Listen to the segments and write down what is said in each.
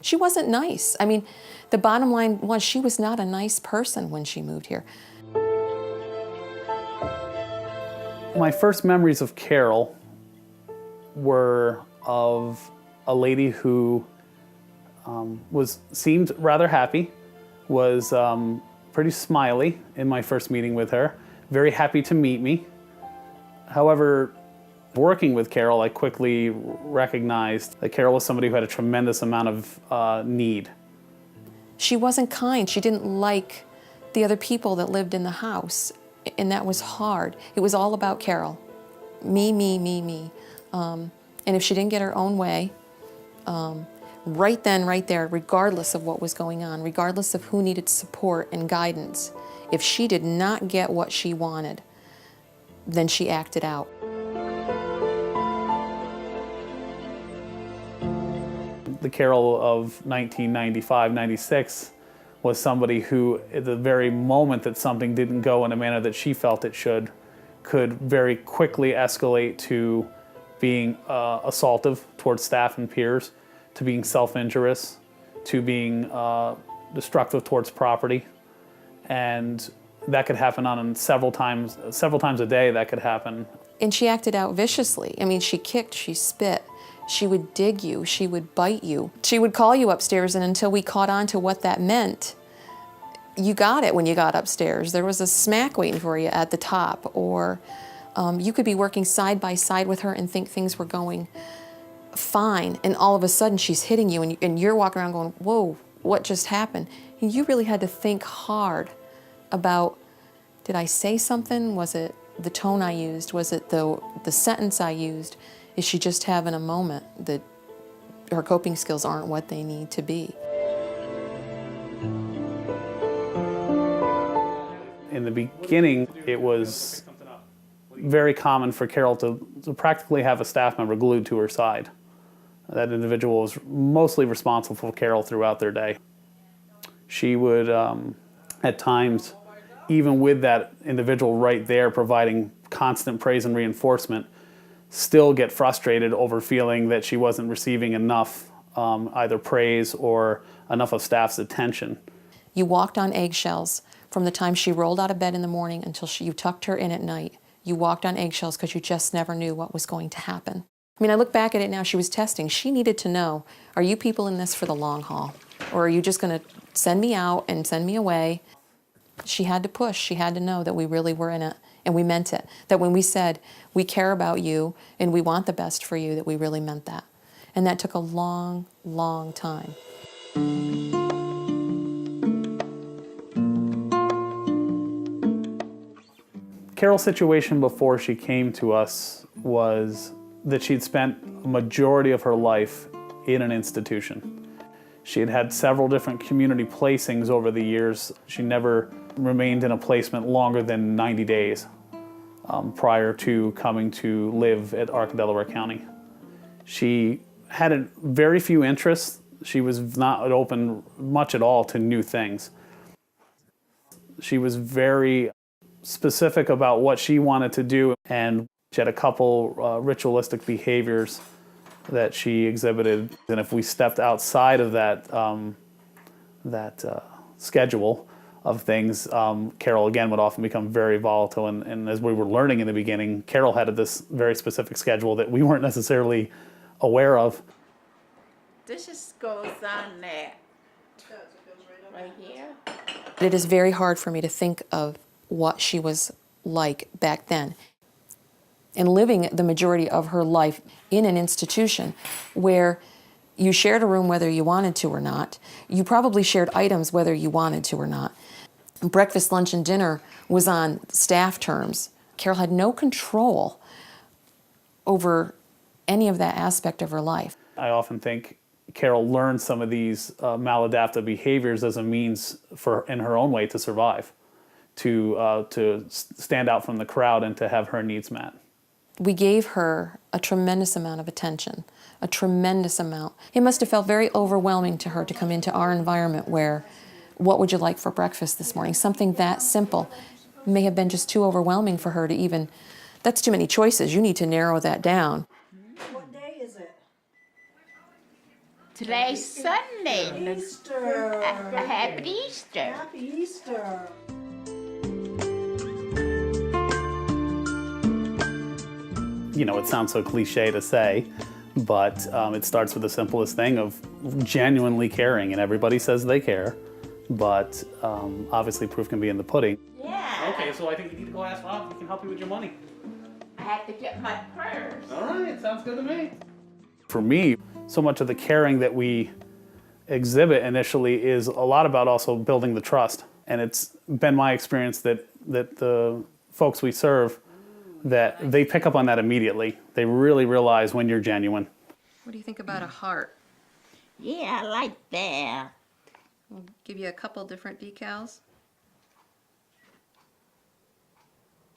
She wasn't nice. I mean, the bottom line was she was not a nice person when she moved here. My first memories of Carol were of a lady who seemed rather happy, was pretty smiley in my first meeting with her, very happy to meet me. However, working with Carol, I quickly recognized that Carol was somebody who had a tremendous amount of need. She wasn't kind. She didn't like the other people that lived in the house, and that was hard. It was all about Carol. Me, me, me, me. And if she didn't get her own way, right then, right there, regardless of what was going on, regardless of who needed support and guidance, if she did not get what she wanted, then she acted out. The Carol of 1995, 96 was somebody who, at the very moment that something didn't go in a manner that she felt it should, could very quickly escalate to being assaultive towards staff and peers, to being self-injurious, to being destructive towards property. And that could happen on several times a day. That could happen. And she acted out viciously. I mean, she kicked, she spit. She would dig you, she would bite you. She would call you upstairs, and until we caught on to what that meant, you got it when you got upstairs. There was a smack waiting for you at the top, or you could be working side by side with her and think things were going fine, and all of a sudden she's hitting you, and you're walking around going, whoa, what just happened? And you really had to think hard about, did I say something? Was it the tone I used? Was it the sentence I used? Is she just having a moment that her coping skills aren't what they need to be? In the beginning, it was very common for Carol to practically have a staff member glued to her side. That individual was mostly responsible for Carol throughout their day. She would, at times, even with that individual right there providing constant praise and reinforcement, still get frustrated over feeling that she wasn't receiving enough either praise or enough of staff's attention. You walked on eggshells from the time she rolled out of bed in the morning until you tucked her in at night. You walked on eggshells because you just never knew what was going to happen. I mean, I look back at it now, she was testing. She needed to know, are you people in this for the long haul? Or are you just going to send me out and send me away? She had to push. She had to know that we really were in it. And we meant it. That when we said, we care about you and we want the best for you, that we really meant that. And that took a long, long time. Carol's situation before she came to us was that she'd spent a majority of her life in an institution. She had had several different community placings over the years. She never remained in a placement longer than 90 days prior to coming to live at Arc, Delaware County. She had very few interests. She was not open much at all to new things. She was very specific about what she wanted to do, and she had a couple ritualistic behaviors that she exhibited. And if we stepped outside of that schedule of things, Carol again would often become very volatile. And as we were learning in the beginning, Carol had this very specific schedule that we weren't necessarily aware of. This just goes on there. Right here. It is very hard for me to think of what she was like back then. And living the majority of her life in an institution where you shared a room whether you wanted to or not. You probably shared items whether you wanted to or not. Breakfast, lunch, and dinner was on staff terms. Carol had no control over any of that aspect of her life. I often think Carol learned some of these maladaptive behaviors as a means in her own way to survive, to stand out from the crowd and to have her needs met. We gave her a tremendous amount of attention, a tremendous amount. It must have felt very overwhelming to her to come into our environment where, what would you like for breakfast this morning? Something that simple may have been just too overwhelming for her to even, that's too many choices. You need to narrow that down. What day is it? Today's Sunday. Easter. Happy Easter. Happy Easter. You know, it sounds so cliche to say, but it starts with the simplest thing of genuinely caring, and everybody says they care, but obviously proof can be in the pudding. Yeah. Okay, so I think you need to go ask Rob if he can help you with your money. I have to get my purse. All right, sounds good to me. For me, so much of the caring that we exhibit initially is a lot about also building the trust. And it's been my experience that the folks we serve, that they pick up on that immediately. They really realize when you're genuine. What do you think about a heart? Yeah, I like that. We'll give you a couple different decals.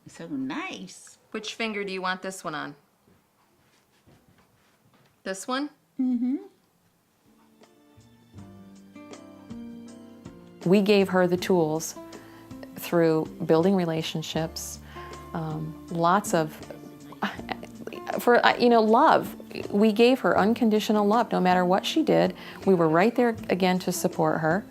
So nice. Which finger do you want this one on? This one? We gave her the tools through building relationships, lots of, love. We gave her unconditional love no matter what she did. We were right there again to support her.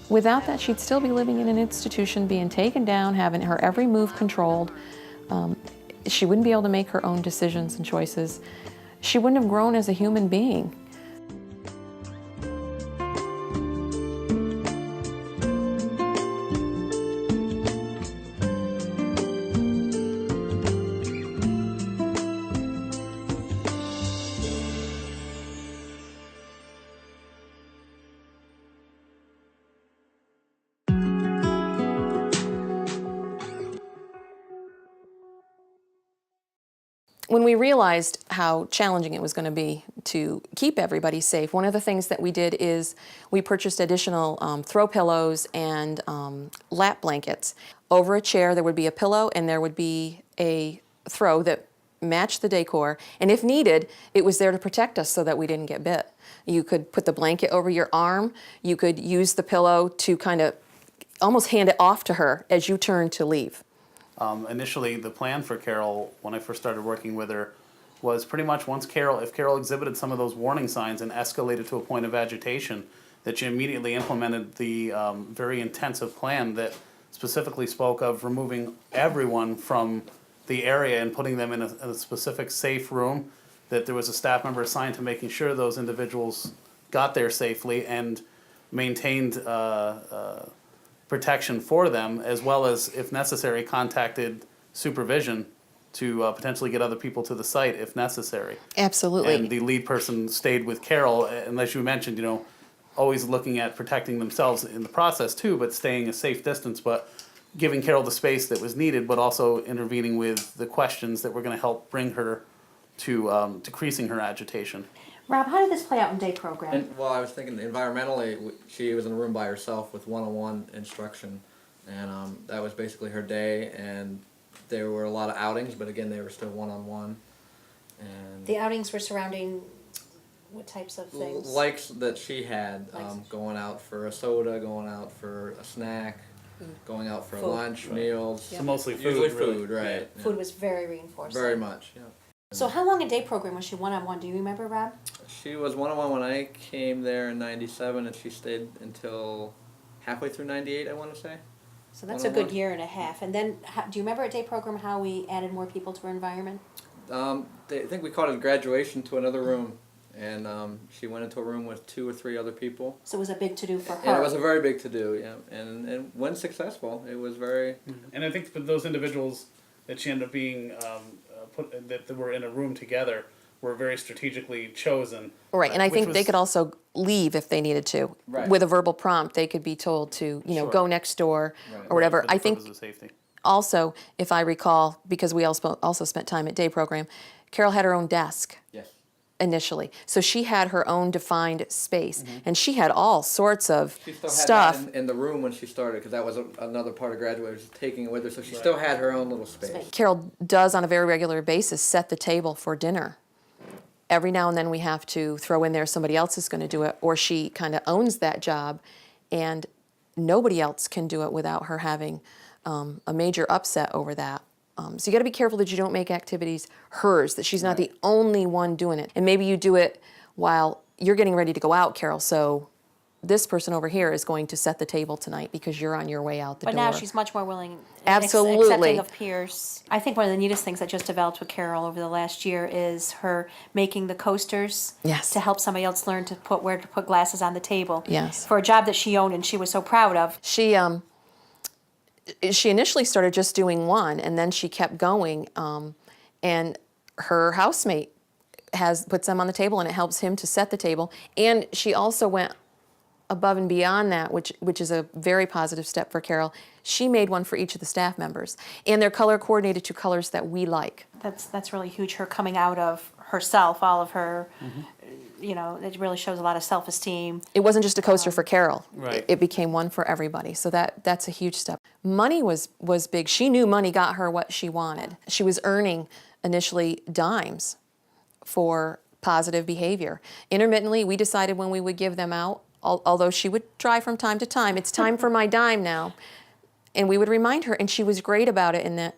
Without that, she'd still be living in an institution, being taken down, having her every move controlled. She wouldn't be able to make her own decisions and choices. She wouldn't have grown as a human being. When we realized how challenging it was going to be to keep everybody safe, one of the things that we did is we purchased additional throw pillows and lap blankets. Over a chair there would be a pillow and there would be a throw that matched the decor, and if needed, it was there to protect us so that we didn't get bit. You could put the blanket over your arm, you could use the pillow to kind of almost hand it off to her as you turned to leave. Initially, the plan for Carol, when I first started working with her, was pretty much if Carol exhibited some of those warning signs and escalated to a point of agitation, that she immediately implemented the very intensive plan that specifically spoke of removing everyone from the area and putting them in a specific safe room, that there was a staff member assigned to making sure those individuals got there safely and maintained protection for them, as well as, if necessary, contacted supervision to potentially get other people to the site if necessary. Absolutely. And the lead person stayed with Carol, and as you mentioned, always looking at protecting themselves in the process too, but staying a safe distance, but giving Carol the space that was needed, but also intervening with the questions that were going to help bring her to decreasing her agitation. Rob, how did this play out in day program? I was thinking environmentally, she was in a room by herself with one-on-one instruction, and that was basically her day, and there were a lot of outings, but again, they were still one-on-one. And The outings were surrounding what types of things? likes that she had, going out for a soda, going out for a snack, going out for Food. lunch, meals. So mostly food. Usually really. food, right. yeah. Food was very reinforcing. Very much, yeah. So how long in day program was she one-on-one? Do you remember, Rob? She was one-on-one when I came there in '97, and she stayed until halfway through '98, I want to say. So that's a good One-on-one. year and a half. And then, do you remember at day program how we added more people to her environment? I think we called it graduation to another room, and she went into a room with 2 or 3 other people. So it was a big to-do for her. And it was a very big to-do, yeah. And when successful, it was very... And I think for those individuals that she ended up being that were in a room together were very strategically chosen. Right, and I which think they was- could also leave if they needed to. Right. With a verbal prompt, they could be told to, Sure. go next door Right. or whatever. for the I think purpose of safety. also, if I recall, because we also spent time at day program, Carol had her own desk Yes. initially. So she had her own defined space, and she had all sorts of She still had stuff. that in the room when she started, because that was another part of graduation, was taking it with her. So she still had her own little space. Carol does on a very regular basis set the table for dinner. Every now and then we have to throw in there somebody else is going to do it, or she kind of owns that job, and nobody else can do it without her having a major upset over that. So you got to be careful that you don't make activities hers, that she's not the only one doing it. And maybe you do it while you're getting ready to go out, Carol, so this person over here is going to set the table tonight because you're on your way out the But door. now she's much more willing, Absolutely. accepting of peers. I think one of the neatest things that just developed with Carol over the last year is her making the coasters Yes. to help somebody else learn to put where to put glasses on the table. Yes. For a job that she owned and she was so proud of. She initially started just doing one, and then she kept going, and her housemate puts them on the table, and it helps him to set the table. And she also went above and beyond that, which is a very positive step for Carol. She made one for each of the staff members, and they're color coordinated to colors that we like. That's really huge. Her coming out of herself, all of her, you know, it really shows a lot of self-esteem. It wasn't just a coaster for Carol. Right. It became one for everybody. So that's a huge step. Money was big. She knew money got her what she wanted. She was earning initially dimes for positive behavior. Intermittently, we decided when we would give them out, although she would try from time to time, it's time for my dime now. And we would remind her, and she was great about it in that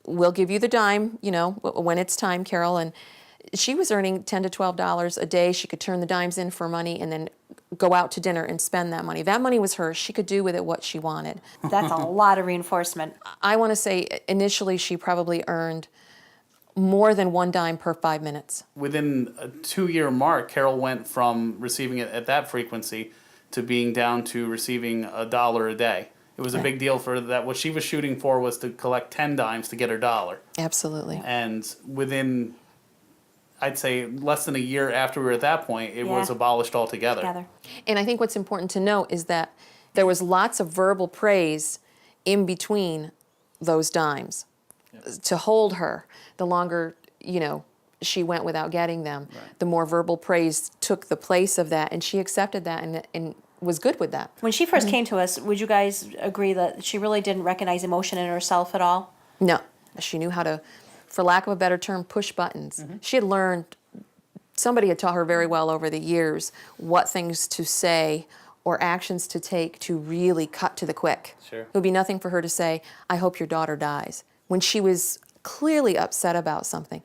we'll give you the dime, you know, when it's time, Carol. And she was earning $10 to $12 a day. She could turn the dimes in for money and then go out to dinner and spend that money. That money was hers. She could do with it what she wanted. That's a lot of reinforcement. I want to say initially she probably earned more than one dime per 5 minutes. Within a 2-year mark, Carol went from receiving it at that frequency to being down to receiving $1 a day. It was a big deal for that. What she was shooting for was to collect 10 dimes to get her dollar. Absolutely. And within, I'd say, less than a year after we were at that point, it was Yeah. abolished altogether. Together. And I think what's important to note is that there was lots of verbal praise in between those dimes to hold her. The longer, you know, she went without getting them, the more verbal praise took the place of that, and she accepted that and was good with that. When she first came to us, would you guys agree that she really didn't recognize emotion in herself at all? No, she knew how to, for lack of a better term, push buttons. She had learned, somebody had taught her very well over the years what things to say or actions to take to really cut to the quick. Sure. It would be nothing for her to say, I hope your daughter dies. When she was clearly upset about something,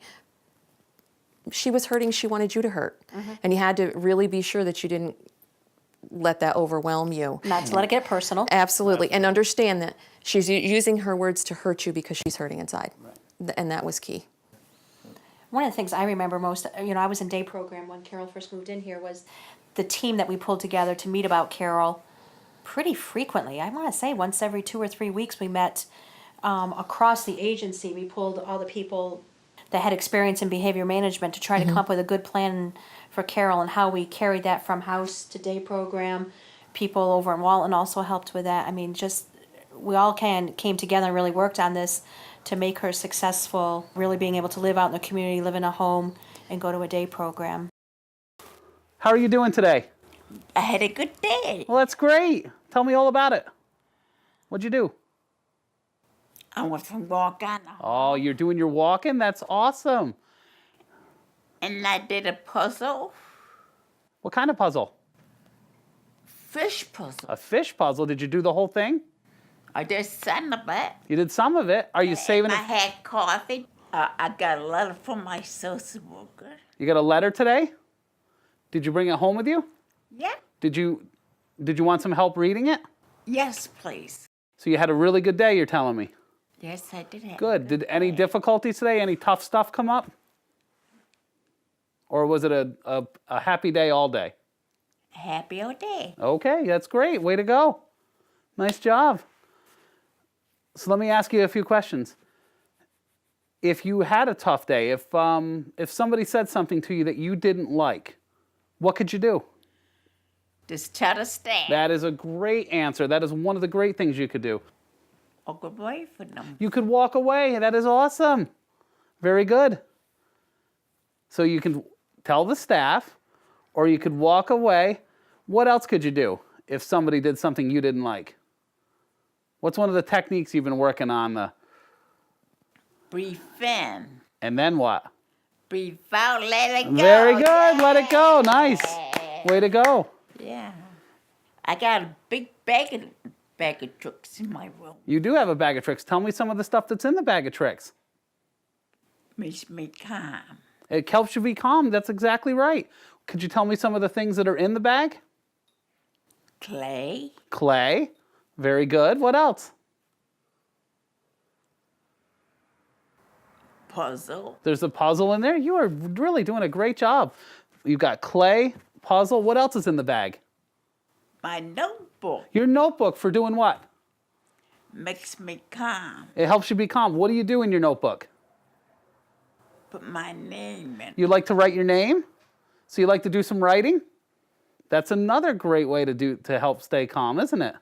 she was hurting, she wanted you to hurt. And you had to really be sure that you didn't let that overwhelm you. Not to let it get personal. Absolutely. And understand that she's using her words to hurt you because she's hurting inside. And that was key. One of the things I remember most, you know, I was in day program when Carol first moved in here, was the team that we pulled together to meet about Carol pretty frequently. I want to say once every 2 or 3 weeks we met across the agency. We pulled all the people that had experience in behavior management to try to come up with a good plan for Carol, and how we carried that from house to day program. People over in Walton also helped with that. I mean, just we all came together and really worked on this to make her successful, really being able to live out in the community, live in a home, and go to a day program. How are you doing today? I had a good day. Well, that's great. Tell me all about it. What'd you do? I went for a walk on, Oh, you're doing your walking? That's awesome. and I did a puzzle, What kind of puzzle? fish puzzle. A fish puzzle. Did you do the whole thing? I did some of it. You did some of it. Are you saving I it? had coffee. I got a letter from my social worker. You got a letter today? Did you bring it home with you? Yeah. Did you want some help reading it? Yes, please. So you had a really good day, you're telling me. Yes, I did have. Good. Did any difficulties today? Any tough stuff come up? Or was it a happy day all day? Happy all day. Okay, that's great. Way to go. Nice job. So let me ask you a few questions. If you had a tough day, if somebody said something to you that you didn't like, what could you do? Just try to stand. That is a great answer. That is one of the great things you could do. Or go away from them. You could walk away. That is awesome. Very good. So you can tell the staff, or you could walk away. What else could you do if somebody did something you didn't like? What's one of the techniques you've been working on? Breathe in. And then what? Breathe out. Let it go. Very good. Let it go. Nice. Way to go. Yeah. I got a big bag of tricks in my room. You do have a bag of tricks. Tell me some of the stuff that's in the bag of tricks. Makes me calm. It helps you be calm. That's exactly right. Could you tell me some of the things that are in the bag? Clay, Clay. Very good. What else? puzzle, There's a puzzle in there. You are really doing a great job. You've got clay, puzzle. What else is in the bag? my notebook Your notebook for doing what? makes me calm. It helps you be calm. What do you do in your notebook? Put my name in. You like to write your name? So you like to do some writing? That's another great way to help stay calm, isn't it?